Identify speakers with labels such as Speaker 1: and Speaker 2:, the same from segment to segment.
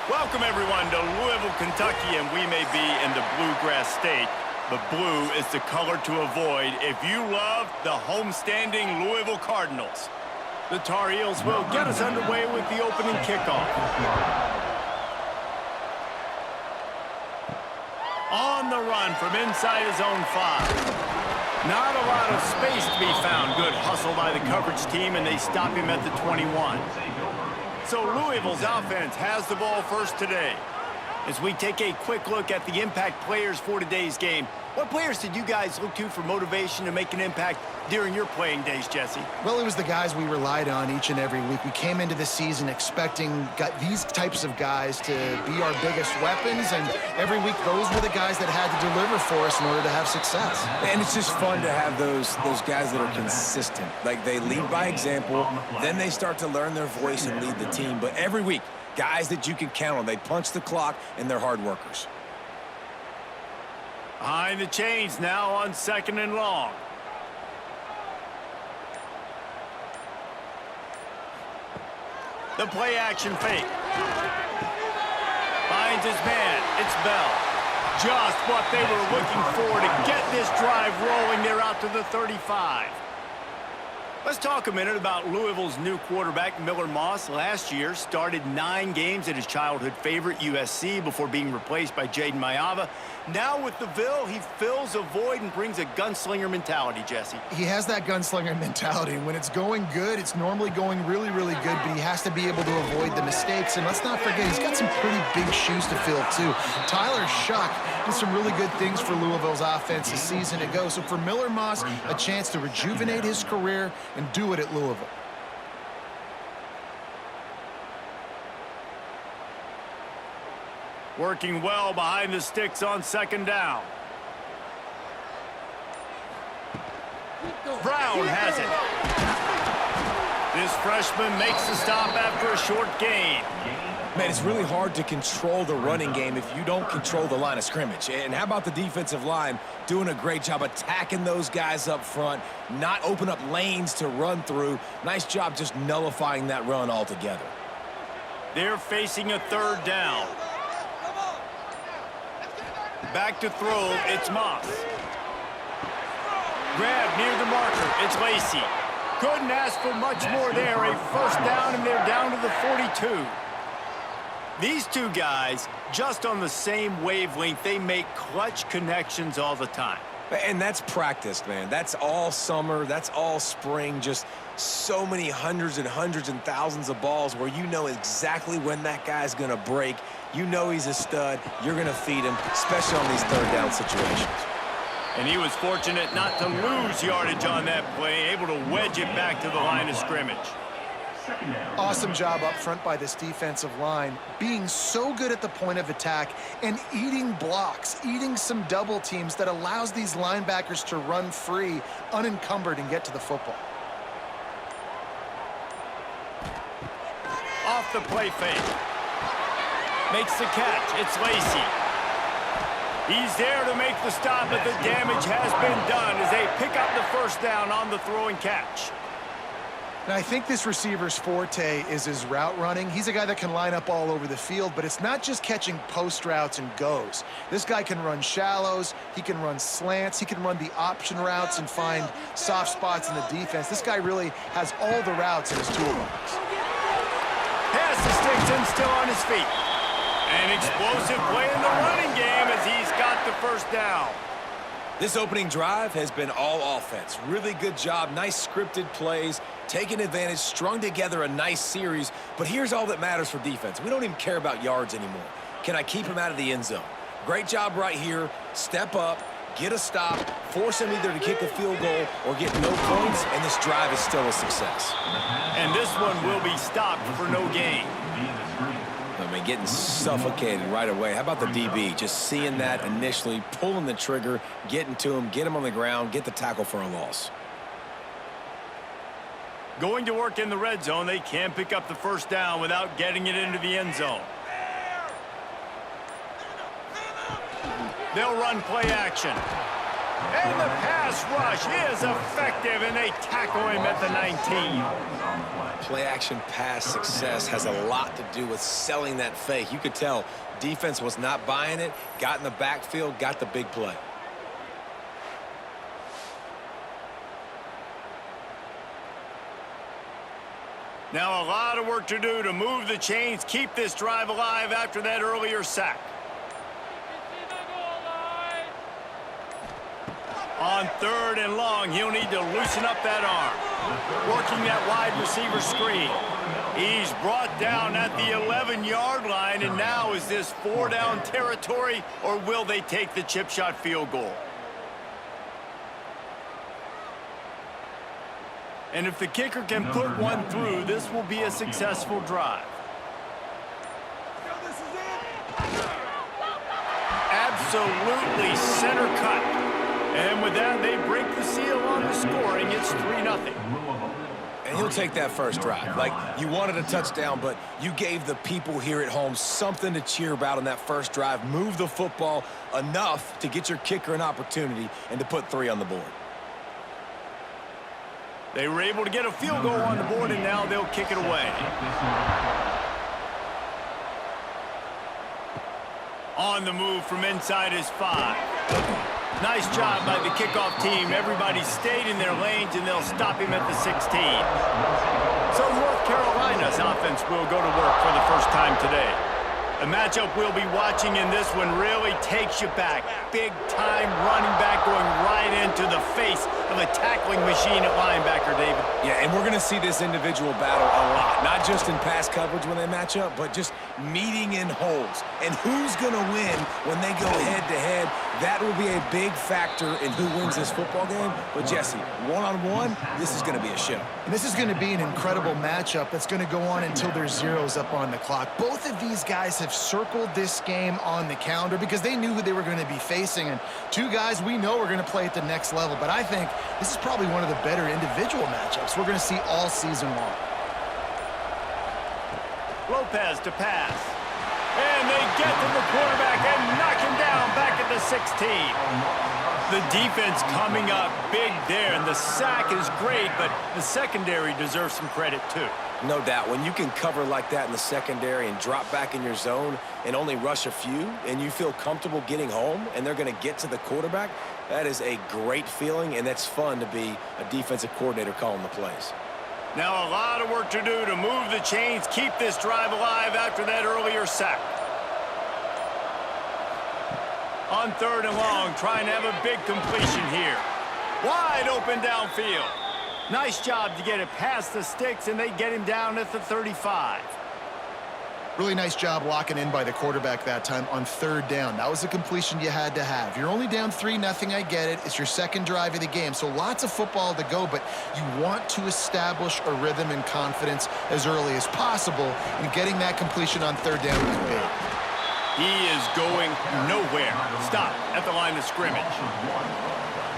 Speaker 1: Welcome, everyone, to Louisville, Kentucky, and we may be in the Bluegrass State, but blue is the color to avoid if you love the homestanding Louisville Cardinals. The Tar Heels will get us underway with the opening kickoff. On the run from inside his own 5. Not a lot of space to be found. Good hustle by the coverage team, and they stop him at the 21. So Louisville's offense has the ball first today. As we take a quick look at the impact players for today's game, what players did you guys look to for motivation to make an impact during your playing days, Jesse?
Speaker 2: Well, it was the guys we relied on each and every week. We came into the season expecting these types of guys to be our biggest weapons, and every week those were the guys that had to deliver for us in order to have success.
Speaker 3: And it's just fun to have those guys that are consistent. Like, they lead by example, then they start to learn their voice and lead the team. But every week, guys that you can count on. They punch the clock, and they're hard workers.
Speaker 1: Behind the chains now on 2nd and long. The play action fake. Finds his man. It's Bell. Just what they were looking for to get this drive rolling. They're out to the 35. Let's talk a minute about Louisville's new quarterback, Miller Moss. Last year, started 9 games at his childhood favorite, USC, before being replaced by Jaden Mayava. Now with the Ville, he fills a void and brings a gunslinger mentality, Jesse.
Speaker 2: He has that gunslinger mentality, and when it's going good, it's normally going really, really good, but he has to be able to avoid the mistakes. And let's not forget, he's got some pretty big shoes to fill, too. Tyler Shuck did some really good things for Louisville's offense a season ago. So for Miller Moss, a chance to rejuvenate his career and do it at Louisville.
Speaker 1: Working well behind the sticks on 2nd down. Brown has it. This freshman makes the stop after a short gain.
Speaker 3: Man, it's really hard to control the running game if you don't control the line of scrimmage. And how about the defensive line doing a great job attacking those guys up front, not open up lanes to run through. Nice job just nullifying that run altogether.
Speaker 1: They're facing a 3rd down. Back to throw, it's Moss. Grab near the marker, it's Lacey. Couldn't ask for much more there. A 1st down, and they're down to the 42. These two guys, just on the same wavelength, they make clutch connections all the time.
Speaker 3: And that's practiced, man. That's all summer. That's all spring. Just so many hundreds and thousands of balls where you know exactly when that guy's going to break. You know he's a stud. You're going to feed him, especially on these 3rd down situations.
Speaker 1: And he was fortunate not to lose yardage on that play, able to wedge it back to the line of scrimmage.
Speaker 2: Awesome job up front by this defensive line, being so good at the point of attack and eating blocks, eating some double teams that allows these linebackers to run free, unencumbered, and get to the football.
Speaker 1: Off the play fake. Makes the catch. It's Lacey. He's there to make the stop, but the damage has been done as they pick up the 1st down on the throw and catch.
Speaker 2: Now, I think this receiver's forte is his route running. He's a guy that can line up all over the field, but it's not just catching post routes and goes. This guy can run shallows, he can run slants, he can run the option routes and find soft spots in the defense. This guy really has all the routes in his toolbox.
Speaker 1: Pass the sticks and still on his feet. An explosive play in the running game as he's got the 1st down.
Speaker 3: This opening drive has been all offense. Really good job. Nice scripted plays, taking advantage, strung together a nice series. But here's all that matters for defense. We don't even care about yards anymore. Can I keep him out of the end zone? Great job right here. Step up, get a stop, force him either to kick a field goal or get no points, and this drive is still a success.
Speaker 1: And this one will be stopped for no gain.
Speaker 3: I mean, getting suffocated right away. How about the DB? Just seeing that initially, pulling the trigger, getting to him, get him on the ground, get the tackle for a loss.
Speaker 1: Going to work in the red zone. They can't pick up the 1st down without getting it into the end zone. They'll run play action. And the pass rush is effective, and they tackle him at the 19.
Speaker 3: Play-action pass success has a lot to do with selling that fake. You could tell defense was not buying it, got in the backfield, got the big play.
Speaker 1: Now a lot of work to do to move the chains, keep this drive alive after that earlier sack. On 3rd and long, he'll need to loosen up that arm. Working that wide receiver screen. He's brought down at the 11-yard line, and now is this 4-down territory, or will they take the chip shot field goal? And if the kicker can put one through, this will be a successful drive. Absolutely center cut. And with that, they break the seal on the scoring. It's 3-0.
Speaker 3: And he'll take that first drive. Like, you wanted a touchdown, but you gave the people here at home something to cheer about on that first drive. Move the football enough to get your kicker an opportunity and to put 3 on the board.
Speaker 1: They were able to get a field goal on the board, and now they'll kick it away. On the move from inside his 5. Nice job by the kickoff team. Everybody stayed in their lanes, and they'll stop him at the 16. So North Carolina's offense will go to work for the first time today. A matchup we'll be watching in this one really takes you back. Big-time running back going right into the face of a tackling machine at linebacker, David.
Speaker 3: Yeah, and we're going to see this individual battle a lot. Not just in pass coverage when they match up, but just meeting in holes. And who's going to win when they go head-to-head? That will be a big factor in who wins this football game. But, Jesse, one-on-one, this is going to be a show.
Speaker 2: And this is going to be an incredible matchup that's going to go on until there's zeros up on the clock. Both of these guys have circled this game on the calendar because they knew who they were going to be facing. And two guys we know are going to play at the next level. But I think this is probably one of the better individual matchups we're going to see all season long.
Speaker 1: Lopez to pass. And they get to the quarterback and knock him down back at the 16. The defense coming up big there, and the sack is great, but the secondary deserves some credit too.
Speaker 3: No doubt. When you can cover like that in the secondary and drop back in your zone and only rush a few, and you feel comfortable getting home and they're going to get to the quarterback, that is a great feeling, and that's fun to be a defensive coordinator calling the plays.
Speaker 1: Now a lot of work to do to move the chains, keep this drive alive after that earlier sack. On 3rd and long, trying to have a big completion here. Wide open downfield. Nice job to get it past the sticks, and they get him down at the 35.
Speaker 2: Really nice job locking in by the quarterback that time on 3rd down. That was a completion you had to have. You're only down 3-0, I get it. It's your second drive of the game, so lots of football to go, but you want to establish a rhythm and confidence as early as possible, and getting that completion on 3rd down is big.
Speaker 1: He is going nowhere. Stop at the line of scrimmage.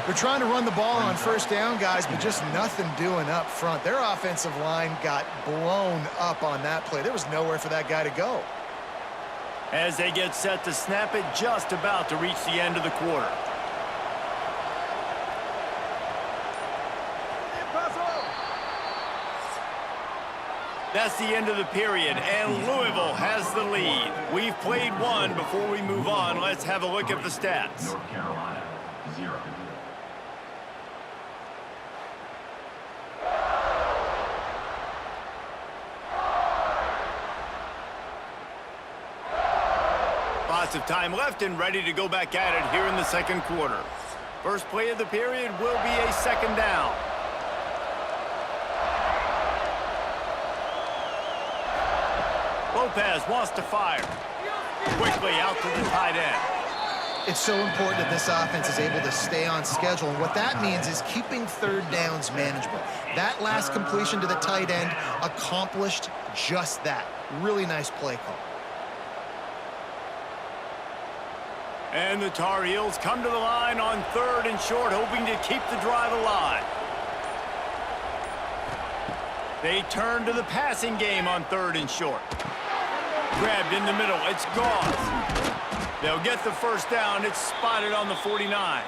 Speaker 2: They're trying to run the ball on 1st down, guys, but just nothing doing up front. Their offensive line got blown up on that play. There was nowhere for that guy to go.
Speaker 1: As they get set to snap it, just about to reach the end of the quarter. That's the end of the period, and Louisville has the lead. We've played one. Before we move on, let's have a look at the stats.
Speaker 4: North Carolina, 0.
Speaker 1: Lots of time left and ready to go back at it here in the second quarter. First play of the period will be a 2nd down. Lopez wants to fire. Quickly out to the tight end.
Speaker 2: It's so important that this offense is able to stay on schedule, and what that means is keeping 3rd downs manageable. That last completion to the tight end accomplished just that. Really nice play call.
Speaker 1: And the Tar Heels come to the line on 3rd and short, hoping to keep the drive alive. They turn to the passing game on 3rd and short. Grabbed in the middle. It's Gauze. They'll get the 1st down. It's spotted on the 49.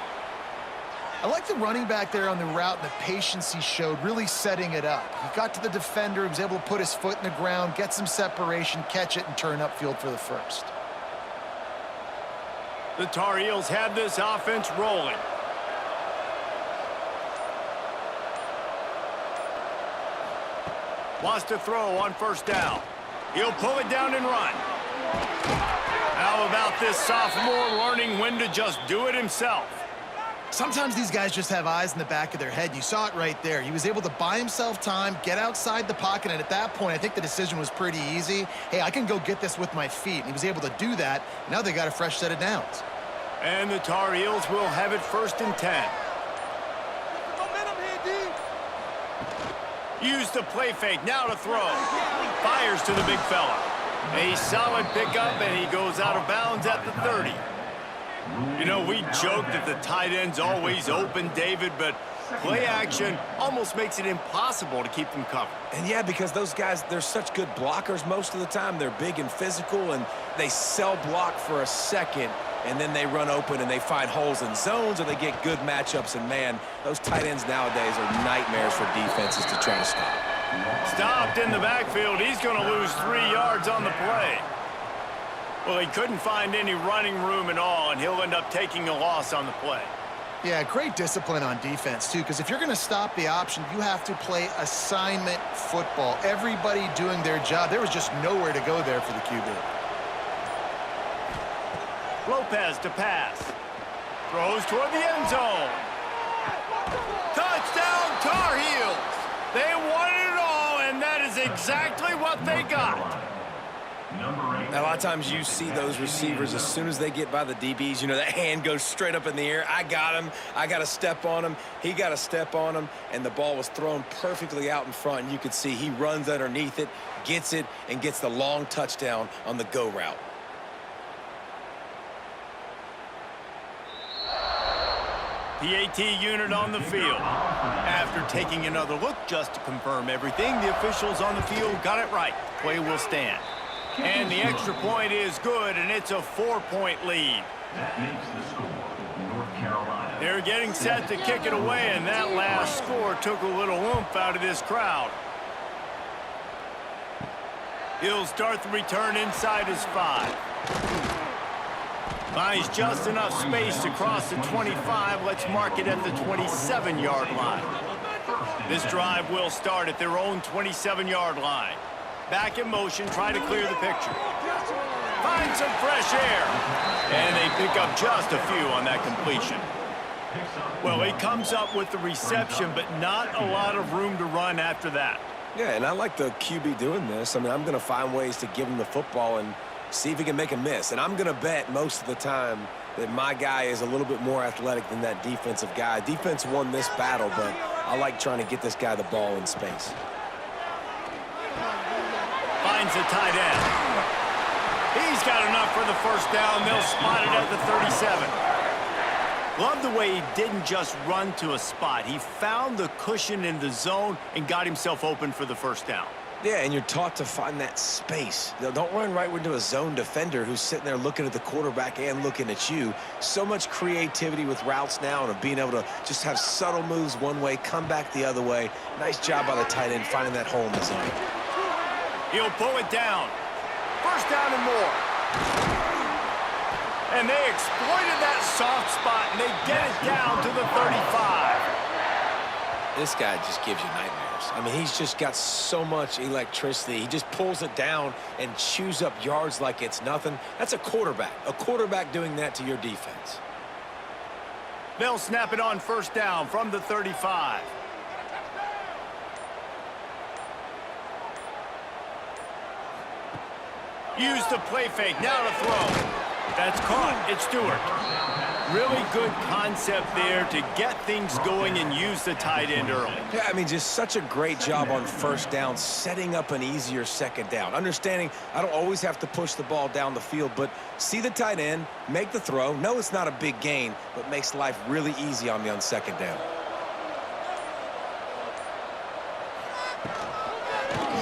Speaker 2: I like the running back there on the route and the patience he showed, really setting it up. He got to the defender, he was able to put his foot in the ground, get some separation, catch it, and turn upfield for the first.
Speaker 1: The Tar Heels have this offense rolling. Wants to throw on first down. He'll pull it down and run. How about this sophomore learning when to just do it himself?
Speaker 2: Sometimes these guys just have eyes in the back of their head. You saw it right there. He was able to buy himself time, get outside the pocket, and at that point, I think the decision was pretty easy. Hey, I can go get this with my feet. And he was able to do that. Now they got a fresh set of downs.
Speaker 1: And the Tar Heels will have it 1st and 10. Use the play fake, now to throw. Fires to the big fella. A solid pickup, and he goes out of bounds at the 30. You know, we joke that the tight end's always open, David, but play action almost makes it impossible to keep them covered.
Speaker 3: And yeah, because those guys, they're such good blockers most of the time. They're big and physical, and they sell block for a second, and then they run open and they find holes in zones, or they get good matchups. And man, those tight ends nowadays are nightmares for defenses to try to stop.
Speaker 1: Stopped in the backfield. He's going to lose 3 yards on the play. Well, he couldn't find any running room at all, and he'll end up taking a loss on the play.
Speaker 2: Yeah, great discipline on defense, too, because if you're going to stop the option, you have to play assignment football. Everybody doing their job. There was just nowhere to go there for the QB.
Speaker 1: Lopez to pass. Throws toward the end zone. Touchdown, Tar Heels. They wanted it all, and that is exactly what they got.
Speaker 3: Now, a lot of times you see those receivers, as soon as they get by the DBs, you know, that hand goes straight up in the air. I got him. I got to step on him. He got to step on him, and the ball was thrown perfectly out in front. And you could see he runs underneath it, gets it, and gets the long touchdown on the go route.
Speaker 1: PAT unit on the field. After taking another look just to confirm everything, the officials on the field got it right. Play will stand. And the extra point is good, and it's a 4-point lead.
Speaker 4: That makes the score North Carolina.
Speaker 1: They're getting set to kick it away, and that last score took a little oomph out of this crowd. He'll start the return inside his 5. Finds just enough space to cross the 25. Let's mark it at the 27-yard line. This drive will start at their own 27-yard line. Back in motion, try to clear the picture. Find some fresh air. And they pick up just a few on that completion. Well, he comes up with the reception, but not a lot of room to run after that.
Speaker 3: Yeah, and I like the QB doing this. I mean, I'm going to find ways to give him the football and see if he can make a miss. And I'm going to bet most of the time that my guy is a little bit more athletic than that defensive guy. Defense won this battle, but I like trying to get this guy the ball in space.
Speaker 1: Finds the tight end. He's got enough for the first down. They'll spot it at the 37. Love the way he didn't just run to a spot. He found the cushion in the zone and got himself open for the first down.
Speaker 3: Yeah, and you're taught to find that space. Don't run right into a zone defender who's sitting there looking at the quarterback and looking at you. So much creativity with routes now and of being able to just have subtle moves one way, come back the other way. Nice job by the tight end finding that hole in the zone.
Speaker 1: He'll pull it down. First down and more. And they exploited that soft spot, and they get it down to the 35.
Speaker 3: This guy just gives you nightmares. I mean, he's just got so much electricity. He just pulls it down and chews up yards like it's nothing. That's a quarterback doing that to your defense.
Speaker 1: They'll snap it on first down from the 35. Use the play fake, now to throw. That's caught. It's Stewart. Really good concept there to get things going and use the tight end early.
Speaker 3: Yeah, I mean, just such a great job on first down, setting up an easier second down. Understanding I don't always have to push the ball down the field, but see the tight end, make the throw. No, it's not a big gain, but makes life really easy on me on second down.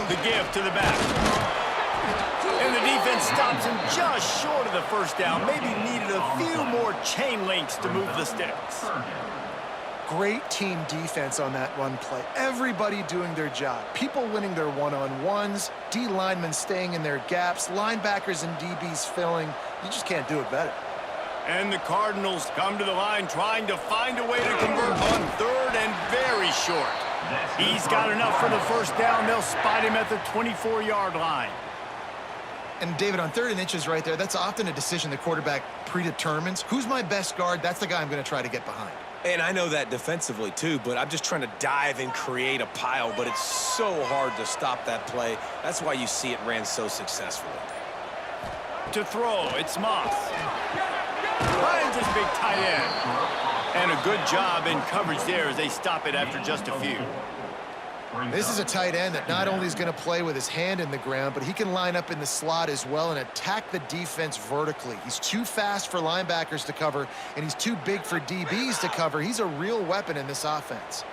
Speaker 1: The give to the back. And the defense stops him just short of the first down. Maybe needed a few more chain links to move the sticks.
Speaker 2: Great team defense on that run play. Everybody doing their job. People winning their one-on-ones, D linemen staying in their gaps, linebackers and DBs filling. You just can't do it better.
Speaker 1: And the Cardinals come to the line trying to find a way to convert on third and very short. He's got enough for the first down. They'll spot him at the 24-yard line.
Speaker 2: And David, on 3rd and inches right there, that's often a decision the quarterback predetermines. Who's my best guard? That's the guy I'm going to try to get behind.
Speaker 3: And I know that defensively, too, but I'm just trying to dive and create a pile, but it's so hard to stop that play. That's why you see it ran so successfully.
Speaker 1: To throw, it's Moss. Finds his big tight end. And a good job in coverage there as they stop it after just a few.
Speaker 2: This is a tight end that not only is going to play with his hand in the ground, but he can line up in the slot as well and attack the defense vertically. He's too fast for linebackers to cover, and he's too big for DBs to cover. He's a real weapon in this offense.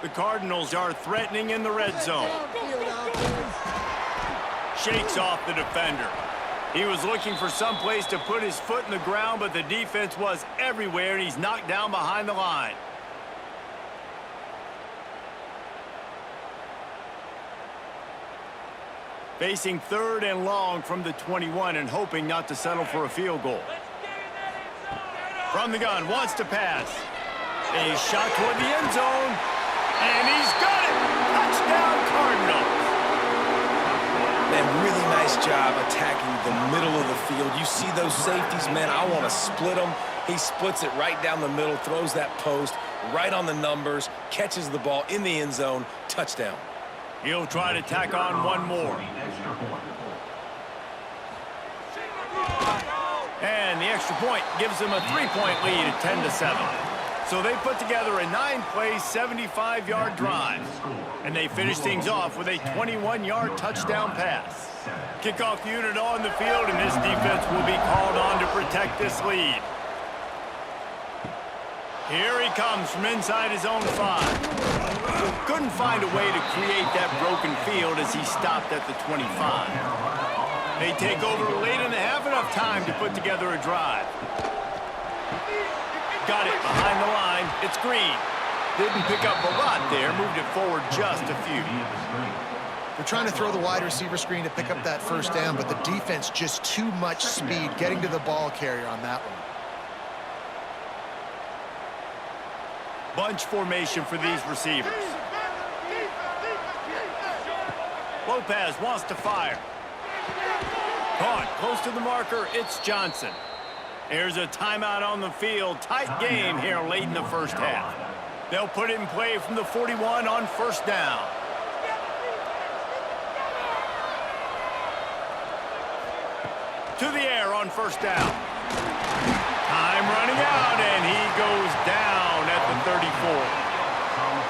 Speaker 1: The Cardinals are threatening in the red zone. Shakes off the defender. He was looking for some place to put his foot in the ground, but the defense was everywhere, and he's knocked down behind the line. Facing 3rd and long from the 21 and hoping not to settle for a field goal. From the gun, wants to pass. A shot toward the end zone, and he's got it! Touchdown, Cardinals!
Speaker 3: Man, really nice job attacking the middle of the field. You see those safeties, man, I want to split them. He splits it right down the middle, throws that post right on the numbers, catches the ball in the end zone, touchdown.
Speaker 1: He'll try to tack on one more. And the extra point gives them a 3-point lead at 10-7. So they put together a 9-play, 75-yard drive. And they finish things off with a 21-yard touchdown pass. Kickoff unit on the field, and this defense will be called on to protect this lead. Here he comes from inside his own 5. Couldn't find a way to create that broken field as he stopped at the 25. They take over late in the half, enough time to put together a drive. Got it behind the line. It's Green. Didn't pick up a lot there, moved it forward just a few.
Speaker 2: They're trying to throw the wide receiver screen to pick up that first down, but the defense just too much speed getting to the ball carrier on that one.
Speaker 1: Bunch formation for these receivers. Lopez wants to fire. Caught close to the marker. It's Johnson. There's a timeout on the field. Tight game here late in the first half. They'll put it in play from the 41 on first down. To the air on first down. Time running out, and he goes down at the 34.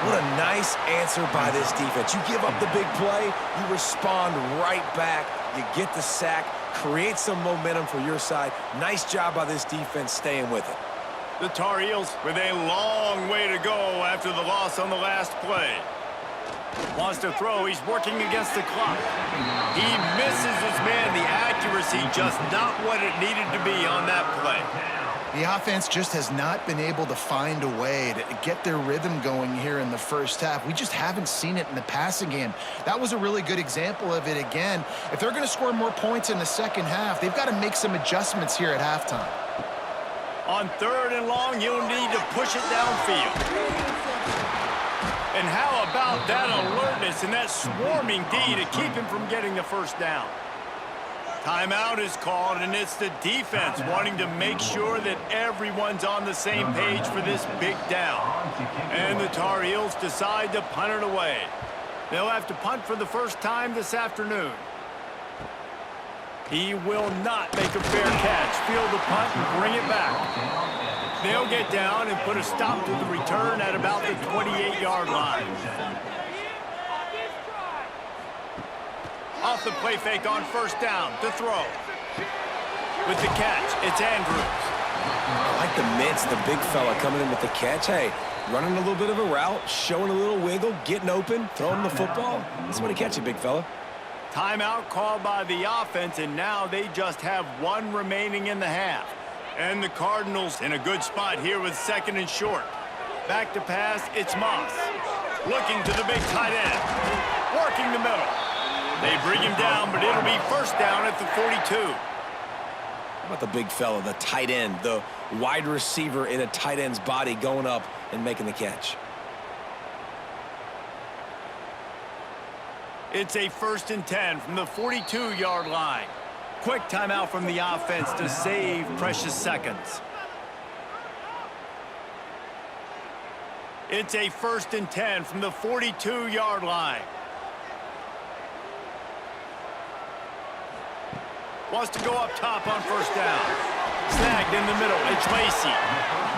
Speaker 3: What a nice answer by this defense. You give up the big play, you respond right back, you get the sack, create some momentum for your side. Nice job by this defense staying with it.
Speaker 1: The Tar Heels with a long way to go after the loss on the last play. Wants to throw. He's working against the clock. He misses his man. The accuracy just not what it needed to be on that play.
Speaker 2: The offense just has not been able to find a way to get their rhythm going here in the first half. We just haven't seen it in the passing game. That was a really good example of it again. If they're going to score more points in the second half, they've got to make some adjustments here at halftime.
Speaker 1: On 3rd and long, you'll need to push it downfield. And how about that alertness and that swarming D to keep him from getting the first down? Timeout is called, and it's the defense wanting to make sure that everyone's on the same page for this big down. And the Tar Heels decide to punt it away. They'll have to punt for the first time this afternoon. He will not make a fair catch. Field the punt and bring it back. They'll get down and put a stop to the return at about the 28-yard line. Off the play fake on first down to throw. With the catch, it's Andrews.
Speaker 3: I like the mitts, the big fella coming in with the catch. Hey, running a little bit of a route, showing a little wiggle, getting open, throwing the football. That's what he catch it, big fella.
Speaker 1: Timeout called by the offense, and now they just have one remaining in the half. And the Cardinals in a good spot here with 2nd and short. Back to pass, it's Moss. Looking to the big tight end. Working the middle. They bring him down, but it'll be first down at the 42.
Speaker 3: How about the big fella, the tight end, the wide receiver in a tight end's body going up and making the catch?
Speaker 1: It's a 1st and 10 from the 42-yard line. Quick timeout from the offense to save precious seconds. It's a 1st and 10 from the 42-yard line. Wants to go up top on first down. Snagged in the middle. It's Lacey.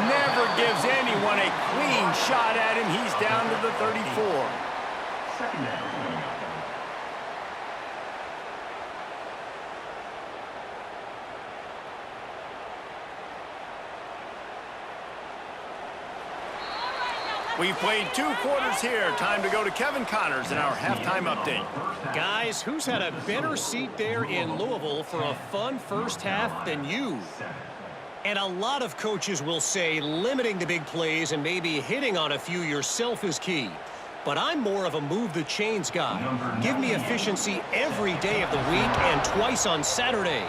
Speaker 1: Never gives anyone a clean shot at him. He's down to the 34.
Speaker 4: Second down.
Speaker 1: We've played 2 quarters here. Time to go to Kevin Connors in our halftime update.
Speaker 5: Guys, who's had a better seat there in Louisville for a fun first half than you? And a lot of coaches will say limiting the big plays and maybe hitting on a few yourself is key. But I'm more of a move the chains guy. Give me efficiency every day of the week and twice on Saturday.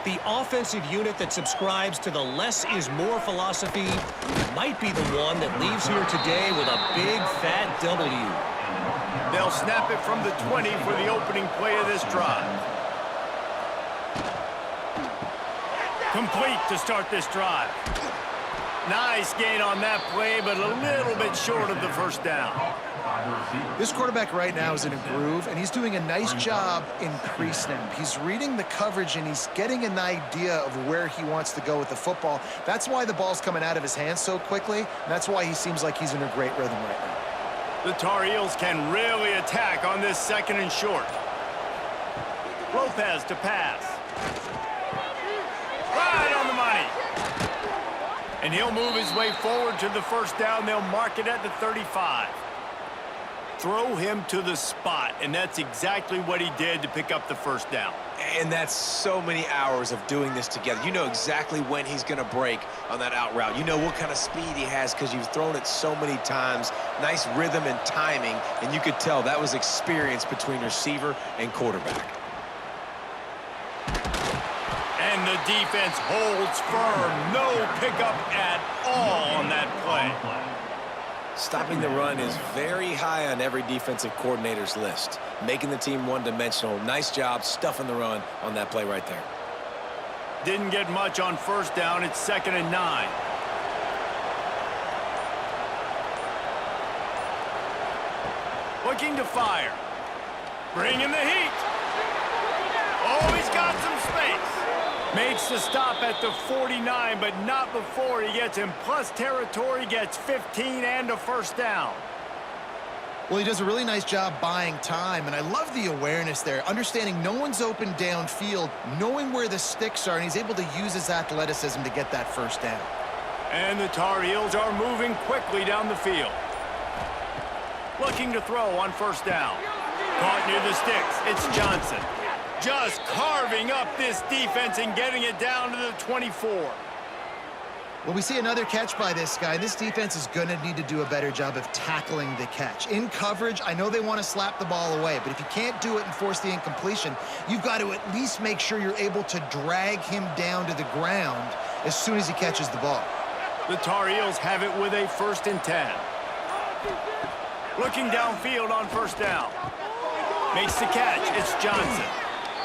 Speaker 5: The offensive unit that subscribes to the less is more philosophy might be the one that leaves here today with a big fat W.
Speaker 1: They'll snap it from the 20 for the opening play of this drive. Complete to start this drive. Nice gain on that play, but a little bit short of the first down.
Speaker 2: This quarterback right now is in a groove, and he's doing a nice job in pre-snap. He's reading the coverage, and he's getting an idea of where he wants to go with the football. That's why the ball's coming out of his hands so quickly, and that's why he seems like he's in a great rhythm right now.
Speaker 1: The Tar Heels can really attack on this 2nd and short. Lopez to pass. Right on the money. And he'll move his way forward to the first down. They'll mark it at the 35. Throw him to the spot, and that's exactly what he did to pick up the first down.
Speaker 3: And that's so many hours of doing this together. You know exactly when he's going to break on that out route. You know what kind of speed he has because you've thrown it so many times. Nice rhythm and timing, and you could tell that was experience between receiver and quarterback.
Speaker 1: And the defense holds firm. No pickup at all on that play.
Speaker 3: Stopping the run is very high on every defensive coordinator's list. Making the team one-dimensional. Nice job stuffing the run on that play right there.
Speaker 1: Didn't get much on first down. It's 2nd and 9. Looking to fire. Bringing the heat. Oh, he's got some space. Makes the stop at the 49, but not before he gets in plus territory, gets 15 and a first down.
Speaker 2: Well, he does a really nice job buying time, and I love the awareness there, understanding no one's open downfield, knowing where the sticks are, and he's able to use his athleticism to get that first down.
Speaker 1: And the Tar Heels are moving quickly down the field. Looking to throw on first down. Caught near the sticks. It's Johnson. Just carving up this defense and getting it down to the 24.
Speaker 2: Well, we see another catch by this guy. This defense is going to need to do a better job of tackling the catch. In coverage, I know they want to slap the ball away, but if you can't do it and force the incompletion, you've got to at least make sure you're able to drag him down to the ground as soon as he catches the ball.
Speaker 1: The Tar Heels have it with a 1st and 10. Looking downfield on first down. Makes the catch. It's Johnson.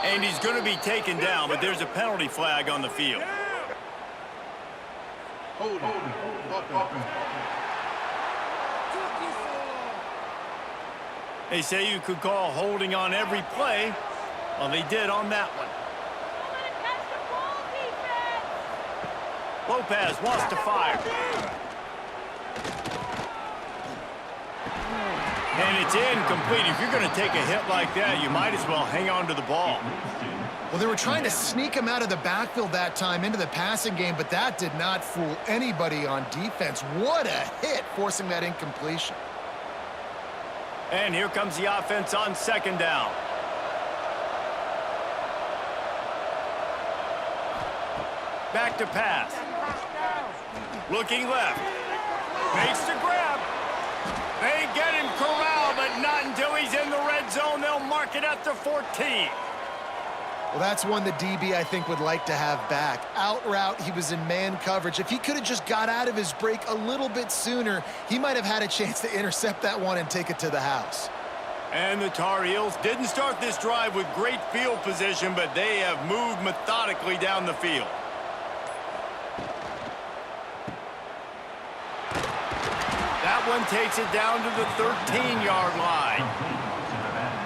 Speaker 1: And he's going to be taken down, but there's a penalty flag on the field. They say you could call holding on every play. Well, they did on that one. Lopez wants to fire. And it's incomplete. If you're going to take a hit like that, you might as well hang on to the ball.
Speaker 2: Well, they were trying to sneak him out of the backfield that time into the passing game, but that did not fool anybody on defense. What a hit, forcing that incompletion.
Speaker 1: And here comes the offense on second down. Back to pass. Looking left. Makes the grab. They get him corralled, but not until he's in the red zone. They'll mark it at the 14.
Speaker 2: Well, that's one the DB, I think, would like to have back. Out route, he was in man coverage. If he could have just got out of his break a little bit sooner, he might have had a chance to intercept that one and take it to the house.
Speaker 1: And the Tar Heels didn't start this drive with great field position, but they have moved methodically down the field. That one takes it down to the 13-yard line.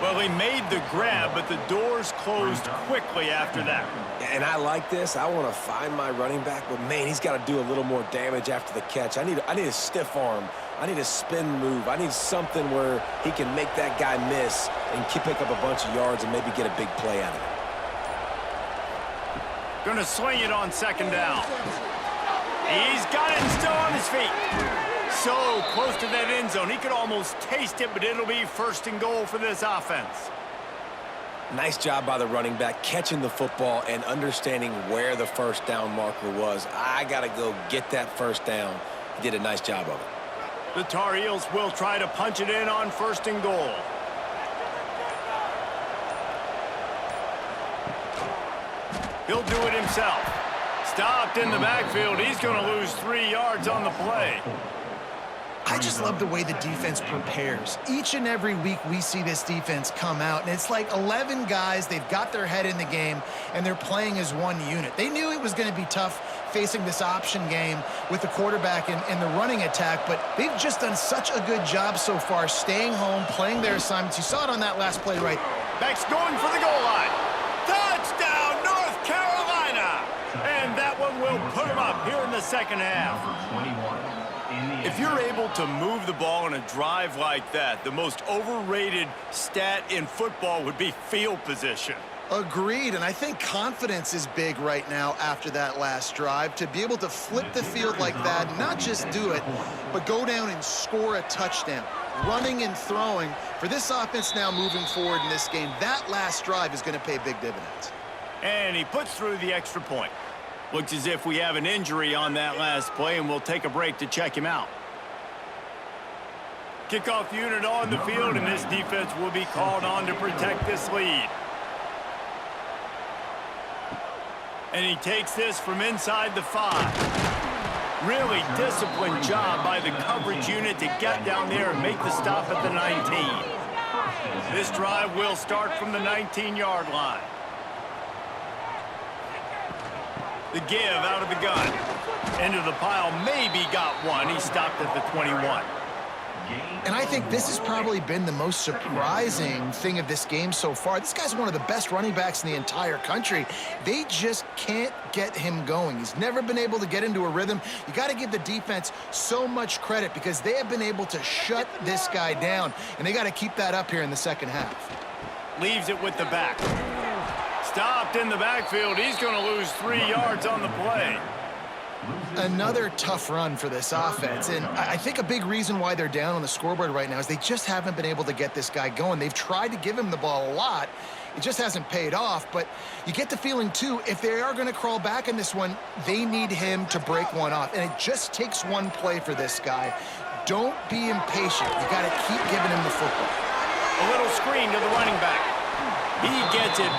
Speaker 1: Well, he made the grab, but the doors closed quickly after that.
Speaker 3: And I like this. I want to find my running back, but, man, he's got to do a little more damage after the catch. I need a stiff arm. I need a spin move. I need something where he can make that guy miss and pick up a bunch of yards and maybe get a big play out of it.
Speaker 1: Gonna swing it on second down. He's got it and still on his feet. So close to that end zone. He could almost taste it, but it'll be first and goal for this offense.
Speaker 3: Nice job by the running back, catching the football and understanding where the first down marker was. I got to go get that first down. He did a nice job of it.
Speaker 1: The Tar Heels will try to punch it in on first and goal. He'll do it himself. Stopped in the backfield. He's going to lose 3 yards on the play.
Speaker 2: I just love the way the defense prepares. Each and every week we see this defense come out, and it's like 11 guys, they've got their head in the game, and they're playing as one unit. They knew it was going to be tough facing this option game with the quarterback and the running attack, but they've just done such a good job so far staying home, playing their assignments. You saw it on that last play right.
Speaker 1: Back's going for the goal line. Touchdown, North Carolina! And that one will put them up here in the second half. If you're able to move the ball in a drive like that, the most overrated stat in football would be field position.
Speaker 2: Agreed, and I think confidence is big right now after that last drive. To be able to flip the field like that, not just do it, but go down and score a touchdown. Running and throwing, for this offense now moving forward in this game, that last drive is going to pay big dividends.
Speaker 1: And he puts through the extra point. Looks as if we have an injury on that last play, and we'll take a break to check him out. Kickoff unit on the field, and this defense will be called on to protect this lead. And he takes this from inside the 5. Really disciplined job by the coverage unit to get down there and make the stop at the 19. This drive will start from the 19-yard line. The give out of the gun. Into the pile, maybe got one. He stopped at the 21.
Speaker 2: And I think this has probably been the most surprising thing of this game so far. This guy's one of the best running backs in the entire country. They just can't get him going. He's never been able to get into a rhythm. You got to give the defense so much credit because they have been able to shut this guy down, and they got to keep that up here in the second half.
Speaker 1: Leaves it with the back. Stopped in the backfield. He's going to lose 3 yards on the play.
Speaker 2: Another tough run for this offense, and I think a big reason why they're down on the scoreboard right now is they just haven't been able to get this guy going. They've tried to give him the ball a lot. It just hasn't paid off, but you get the feeling, too, if they are going to crawl back in this one, they need him to break one off, and it just takes one play for this guy. Don't be impatient. You got to keep giving him the football.
Speaker 1: A little screen to the running back. He gets it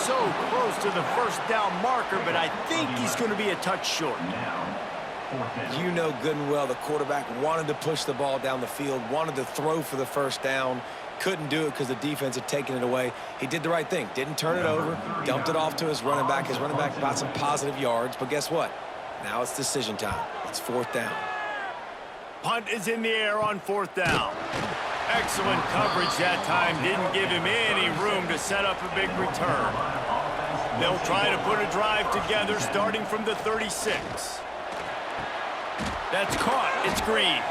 Speaker 1: so close to the first down marker, but I think he's going to be a touch short.
Speaker 3: You know good and well the quarterback wanted to push the ball down the field, wanted to throw for the first down, couldn't do it because the defense had taken it away. He did the right thing, didn't turn it over, dumped it off to his running back. His running back got some positive yards, but guess what? Now it's decision time. It's fourth down.
Speaker 1: Punt is in the air on fourth down. Excellent coverage that time. Didn't give him any room to set up a big return. They'll try to put a drive together starting from the 36. That's caught. It's Green.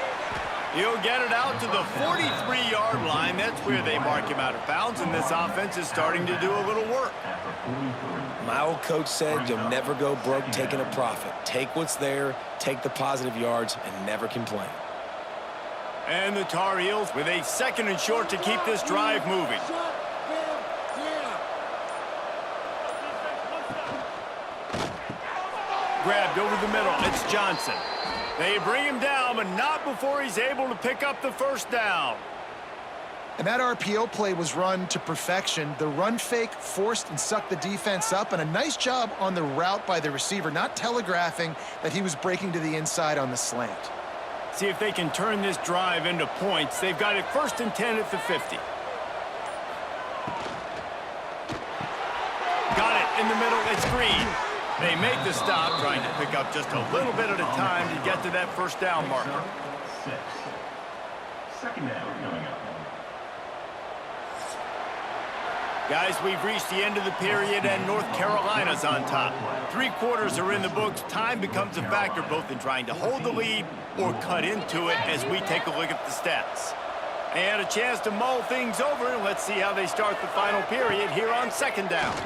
Speaker 1: He'll get it out to the 43-yard line. That's where they mark him out of bounds, and this offense is starting to do a little work.
Speaker 3: My old coach said you'll never go broke taking a profit. Take what's there, take the positive yards, and never complain.
Speaker 1: And the Tar Heels with a second and short to keep this drive moving. Grabbed over the middle. It's Johnson. They bring him down, but not before he's able to pick up the first down.
Speaker 2: And that RPO play was run to perfection. The run fake forced and sucked the defense up, and a nice job on the route by the receiver, not telegraphing that he was breaking to the inside on the slant.
Speaker 1: See if they can turn this drive into points. They've got it 1st and 10 at the 50. Got it in the middle. It's Green. They make the stop, trying to pick up just a little bit at a time to get to that first down marker.
Speaker 4: 6. Second down coming up.
Speaker 1: Guys, we've reached the end of the period, and North Carolina's on top. 3 quarters are in the books. Time becomes a factor both in trying to hold the lead or cut into it as we take a look at the stats. And a chance to mull things over. Let's see how they start the final period here on 2nd down.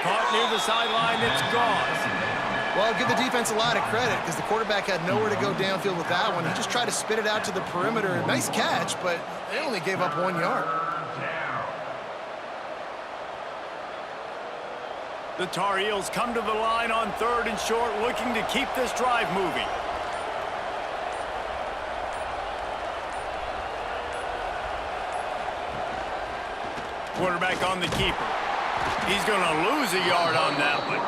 Speaker 1: Caught near the sideline, it's gone.
Speaker 2: Well, give the defense a lot of credit because the quarterback had nowhere to go downfield with that one. He just tried to spit it out to the perimeter. Nice catch, but they only gave up 1 yard.
Speaker 1: The Tar Heels come to the line on 3rd and short, looking to keep this drive moving. Quarterback on the keeper. He's going to lose a yard on that one.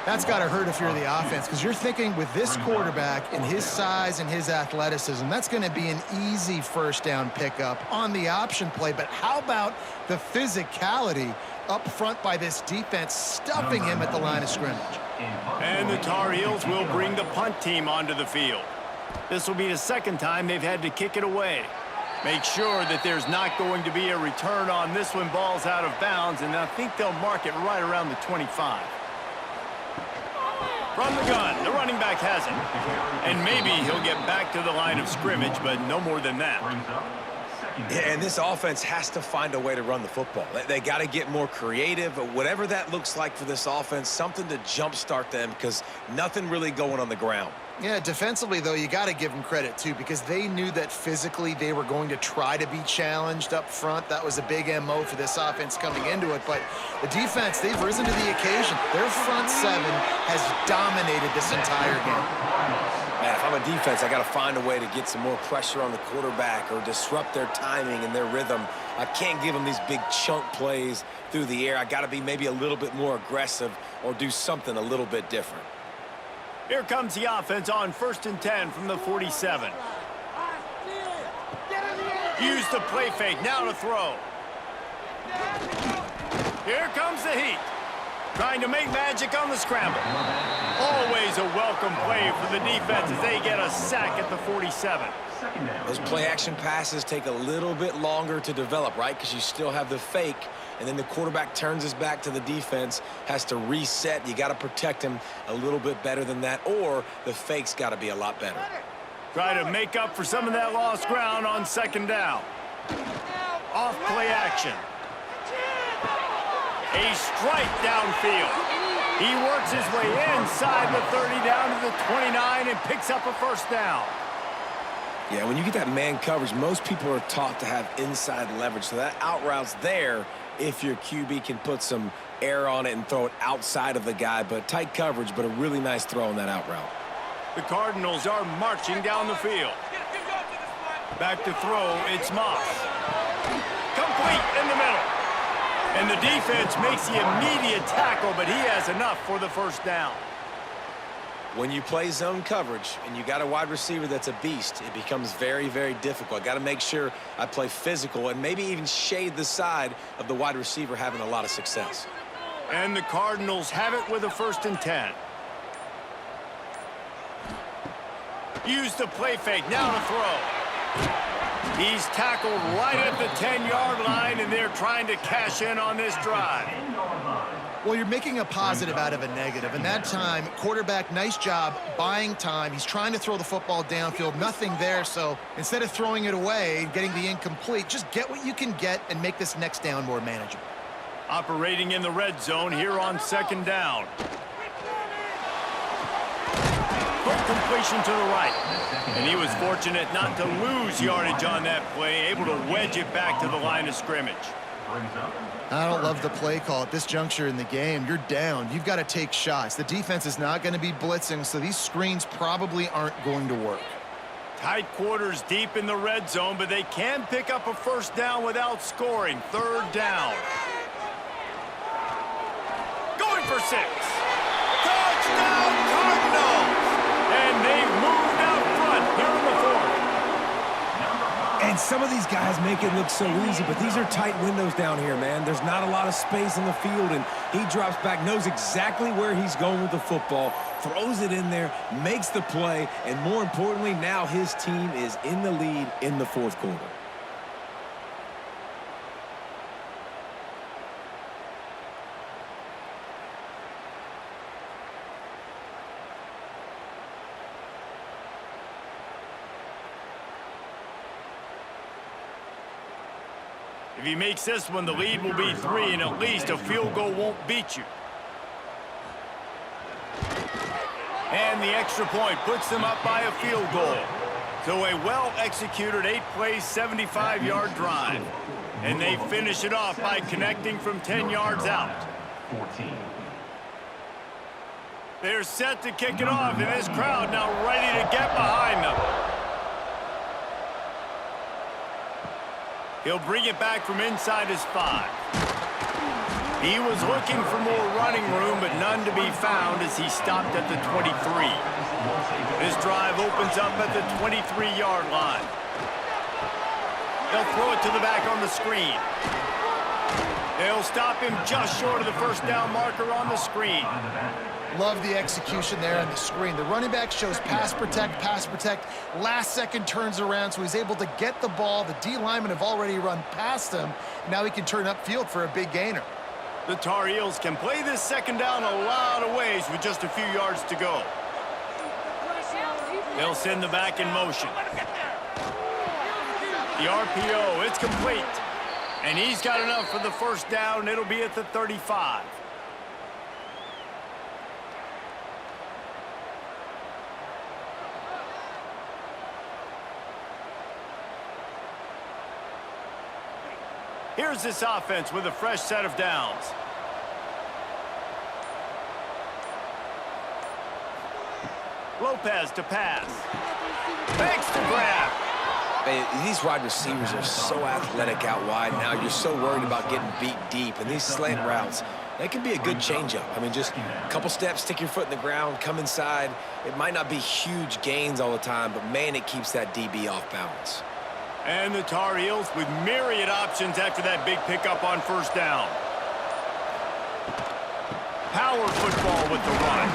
Speaker 2: That's got to hurt if you're the offense because you're thinking with this quarterback and his size and his athleticism, that's going to be an easy first down pickup on the option play. But how about the physicality up front by this defense, stuffing him at the line of scrimmage?
Speaker 1: And the Tar Heels will bring the punt team onto the field. This will be the 2nd time they've had to kick it away. Make sure that there's not going to be a return on this one. Ball's out of bounds, and I think they'll mark it right around the 25. From the gun, the running back has it. And maybe he'll get back to the line of scrimmage, but no more than that.
Speaker 3: Yeah, and this offense has to find a way to run the football. They got to get more creative, whatever that looks like for this offense, something to jumpstart them because nothing really going on the ground.
Speaker 2: Yeah, defensively, though, you got to give them credit, too, because they knew that physically they were going to try to be challenged up front. That was a big MO for this offense coming into it. But the defense, they've risen to the occasion. Their front 7 has dominated this entire game.
Speaker 3: Man, if I'm a defense, I got to find a way to get some more pressure on the quarterback or disrupt their timing and their rhythm. I can't give them these big chunk plays through the air. I got to be maybe a little bit more aggressive or do something a little bit different.
Speaker 1: Here comes the offense on 1st and 10 from the 47. Use the play fake, now to throw. Here comes the heat. Trying to make magic on the scramble. Always a welcome play for the defense as they get a sack at the 47.
Speaker 3: Those play-action passes take a little bit longer to develop, right? Because you still have the fake, and then the quarterback turns his back to the defense, has to reset. You got to protect him a little bit better than that, or the fake's got to be a lot better.
Speaker 1: Try to make up for some of that lost ground on 2nd down. Off play action. A strike downfield. He works his way inside the 30 down to the 29 and picks up a first down.
Speaker 3: Yeah, when you get that man coverage, most people are taught to have inside leverage. So that out route's there if your QB can put some air on it and throw it outside of the guy. But tight coverage, but a really nice throw on that out route.
Speaker 1: The Cardinals are marching down the field. Back to throw, it's Moss. Complete in the middle. And the defense makes the immediate tackle, but he has enough for the first down.
Speaker 3: When you play zone coverage and you got a wide receiver that's a beast, it becomes very, very difficult. I got to make sure I play physical and maybe even shade the side of the wide receiver having a lot of success.
Speaker 1: And the Cardinals have it with a 1st and 10. Use the play fake, now to throw. He's tackled right at the 10-yard line, and they're trying to cash in on this drive.
Speaker 2: Well, you're making a positive out of a negative, and that time, quarterback, nice job buying time. He's trying to throw the football downfield, nothing there, so instead of throwing it away and getting the incomplete, just get what you can get and make this next down more manageable.
Speaker 1: Operating in the red zone here on 2nd down. Quick completion to the right. And he was fortunate not to lose yardage on that play, able to wedge it back to the line of scrimmage.
Speaker 4: Brings up.
Speaker 2: I don't love the play call at this juncture in the game. You're down. You've got to take shots. The defense is not going to be blitzing, so these screens probably aren't going to work.
Speaker 1: Tight quarters deep in the red zone, but they can pick up a first down without scoring. Third down. Going for 6. Touchdown Cardinals! And they've moved out front here in the 4th.
Speaker 3: And some of these guys make it look so easy, but these are tight windows down here, man. There's not a lot of space in the field, and he drops back, knows exactly where he's going with the football, throws it in there, makes the play, and more importantly, now his team is in the lead in the 4th quarter.
Speaker 1: If he makes this one, the lead will be 3, and at least a field goal won't beat you. And the extra point puts them up by a field goal. So a well-executed 8-play, 75-yard drive. And they finish it off by connecting from 10 yards out.
Speaker 4: 14.
Speaker 1: They're set to kick it off, and this crowd now ready to get behind them. He'll bring it back from inside his 5. He was looking for more running room, but none to be found as he stopped at the 23. This drive opens up at the 23-yard line. They'll throw it to the back on the screen. They'll stop him just short of the first down marker on the screen.
Speaker 2: Love the execution there on the screen. The running back shows pass protect, last second turns around, so he's able to get the ball. The D linemen have already run past him. Now he can turn upfield for a big gainer.
Speaker 1: The Tar Heels can play this second down a lot of ways with just a few yards to go. They'll send the back in motion. The RPO, it's complete. And he's got enough for the first down. It'll be at the 35. Here's this offense with a fresh set of downs. Lopez to pass. Banks to grab.
Speaker 3: These wide receivers are so athletic out wide now. You're so worried about getting beat deep. And these slant routes, they can be a good changeup. I mean, just a couple steps, stick your foot in the ground, come inside. It might not be huge gains all the time, but, man, it keeps that DB off balance.
Speaker 1: And the Tar Heels with myriad options after that big pickup on first down. Power football with the run.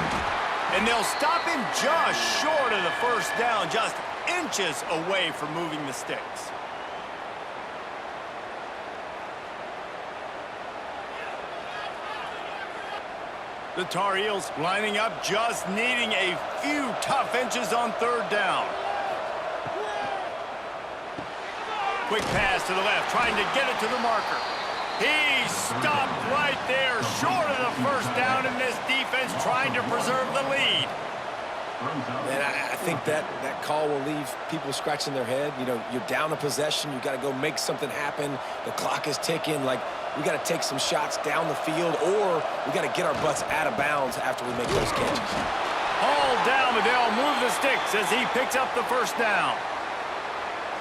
Speaker 1: And they'll stop him just short of the first down, just inches away from moving the sticks. The Tar Heels lining up, just needing a few tough inches on third down. Quick pass to the left, trying to get it to the marker. He stopped right there, short of the first down, and this defense trying to preserve the lead.
Speaker 3: And I think that call will leave people scratching their head. You know, you're down a possession. You got to go make something happen. The clock is ticking. Like, we got to take some shots down the field, or we got to get our butts out of bounds after we make those catches.
Speaker 1: All down, but they'll move the sticks as he picks up the first down.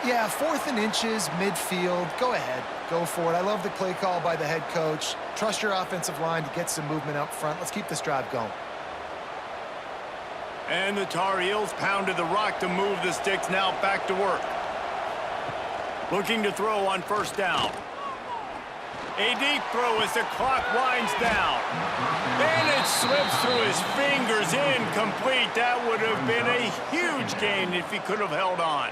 Speaker 2: Yeah, 4th and inches, midfield. Go ahead. Go for it. I love the play call by the head coach. Trust your offensive line to get some movement up front. Let's keep this drive going.
Speaker 1: And the Tar Heels pounded the rock to move the sticks, now back to work. Looking to throw on first down. A deep throw as the clock winds down. And it slips through his fingers, incomplete. That would have been a huge gain if he could have held on.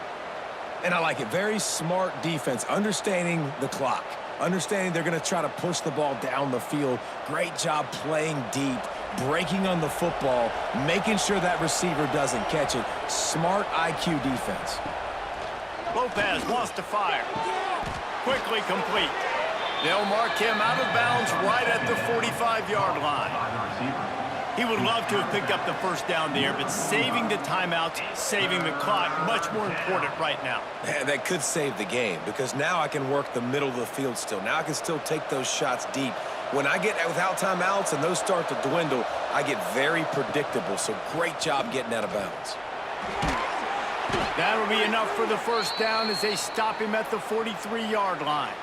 Speaker 3: And I like it. Very smart defense, understanding the clock, understanding they're going to try to push the ball down the field. Great job playing deep, breaking on the football, making sure that receiver doesn't catch it. Smart IQ defense.
Speaker 1: Lopez wants to fire. Quickly complete. They'll mark him out of bounds right at the 45-yard line. He would love to have picked up the first down there, but saving the timeouts, saving the clock, much more important right now.
Speaker 3: Man, that could save the game because now I can work the middle of the field still. Now I can still take those shots deep. When I get without timeouts and those start to dwindle, I get very predictable. So great job getting out of bounds.
Speaker 1: That'll be enough for the first down as they stop him at the 43-yard line.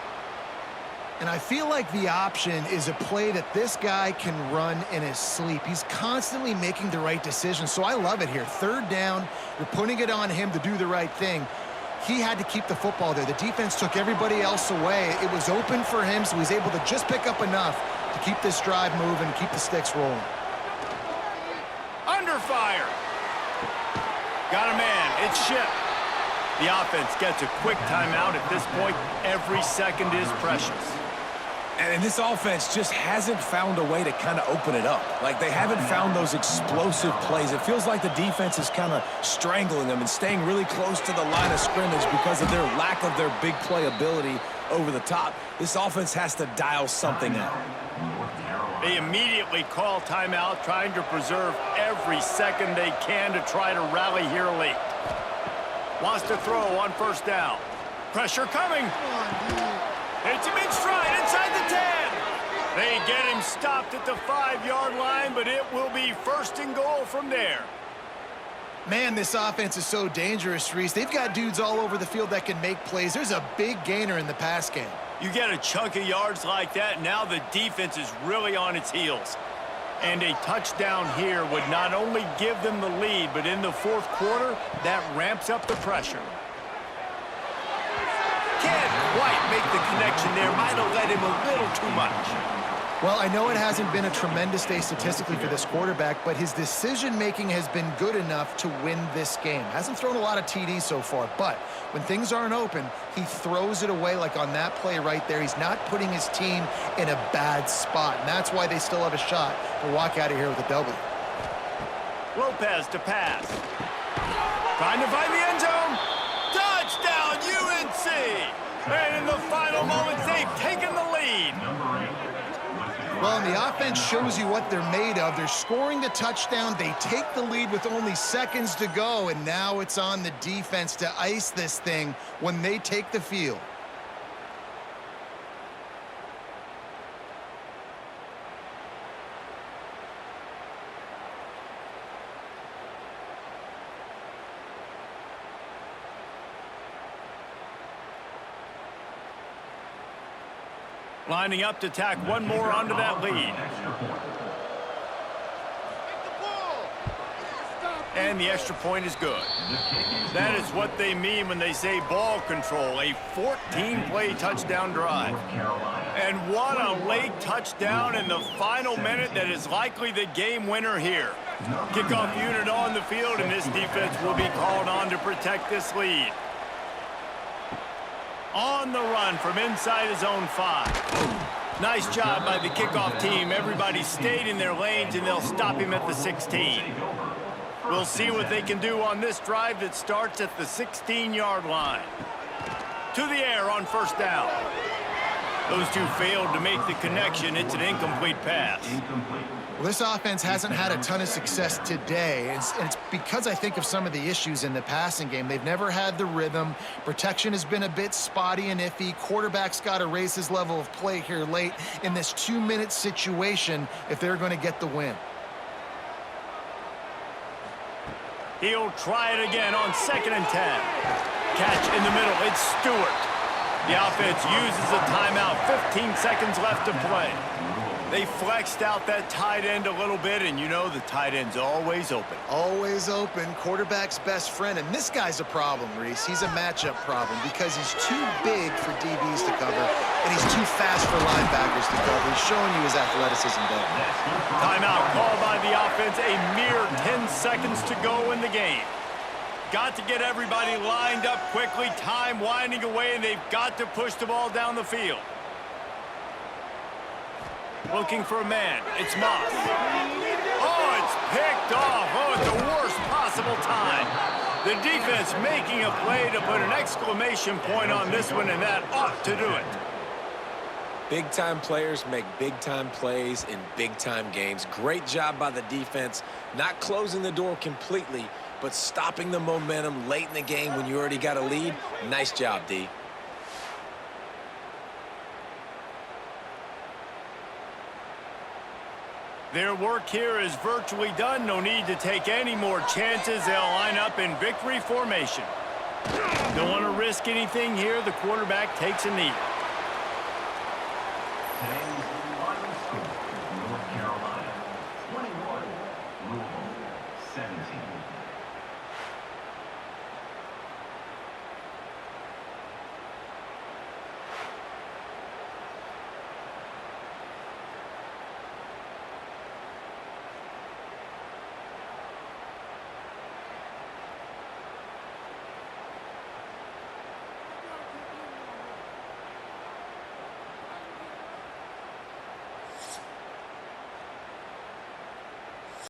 Speaker 2: And I feel like the option is a play that this guy can run in his sleep. He's constantly making the right decision, so I love it here. Third down, you're putting it on him to do the right thing. He had to keep the football there. The defense took everybody else away. It was open for him, so he's able to just pick up enough to keep this drive moving, keep the sticks rolling.
Speaker 1: Under fire. Got a man. It's Ship. The offense gets a quick timeout. At this point, every second is precious.
Speaker 3: And this offense just hasn't found a way to kind of open it up. Like, they haven't found those explosive plays. It feels like the defense is kind of strangling them and staying really close to the line of scrimmage because of their lack of their big play ability over the top. This offense has to dial something out.
Speaker 1: They immediately call timeout, trying to preserve every second they can to try to rally here late. Wants to throw on first down. Pressure coming. Hits him in stride inside the 10. They get him stopped at the 5-yard line, but it will be first and goal from there.
Speaker 2: Man, this offense is so dangerous, Reese. They've got dudes all over the field that can make plays. There's a big gainer in the pass game.
Speaker 1: You get a chunk of yards like that, now the defense is really on its heels. And a touchdown here would not only give them the lead, but in the fourth quarter, that ramps up the pressure. Can't quite make the connection there. Might have led him a little too much.
Speaker 2: Well, I know it hasn't been a tremendous day statistically for this quarterback, but his decision-making has been good enough to win this game. Hasn't thrown a lot of TDs so far, but when things aren't open, he throws it away like on that play right there. He's not putting his team in a bad spot, and that's why they still have a shot to walk out of here with a W.
Speaker 1: Lopez to pass. Trying to find the end zone. Touchdown, UNC! And in the final moments, they've taken the lead.
Speaker 2: Well, and the offense shows you what they're made of. They're scoring the touchdown. They take the lead with only seconds to go, and now it's on the defense to ice this thing when they take the field.
Speaker 1: Lining up to tack one more onto that lead. And the extra point is good. That is what they mean when they say ball control, a 14-play touchdown drive. And what a late touchdown in the final minute that is likely the game winner here. Kickoff unit on the field, and this defense will be called on to protect this lead. On the run from inside his own 5. Nice job by the kickoff team. Everybody stayed in their lanes, and they'll stop him at the 16. We'll see what they can do on this drive that starts at the 16-yard line. To the air on first down. Those two failed to make the connection. It's an incomplete pass.
Speaker 2: Well, this offense hasn't had a ton of success today, and it's because I think of some of the issues in the passing game. They've never had the rhythm. Protection has been a bit spotty and iffy. Quarterback's got to raise his level of play here late in this 2-minute situation if they're going to get the win.
Speaker 1: He'll try it again on 2nd and 10. Catch in the middle. It's Stewart. The offense uses a timeout. 15 seconds left to play. They flexed out that tight end a little bit, and you know the tight end's always open.
Speaker 2: Always open, quarterback's best friend. And this guy's a problem, Reese. He's a matchup problem because he's too big for DBs to cover, and he's too fast for linebackers to cover. He's showing you his athleticism there.
Speaker 1: Timeout called by the offense. A mere 10 seconds to go in the game. Got to get everybody lined up quickly. Time winding away, and they've got to push the ball down the field. Looking for a man. It's Moss. Oh, it's picked off. Oh, at the worst possible time. The defense making a play to put an exclamation point on this one, and that ought to do it.
Speaker 3: Big-time players make big-time plays in big-time games. Great job by the defense, not closing the door completely, but stopping the momentum late in the game when you already got a lead. Nice job, D.
Speaker 1: Their work here is virtually done. No need to take any more chances. They'll line up in victory formation. Don't want to risk anything here. The quarterback takes a knee.
Speaker 4: Today's final score, North Carolina 21, Louisville 17.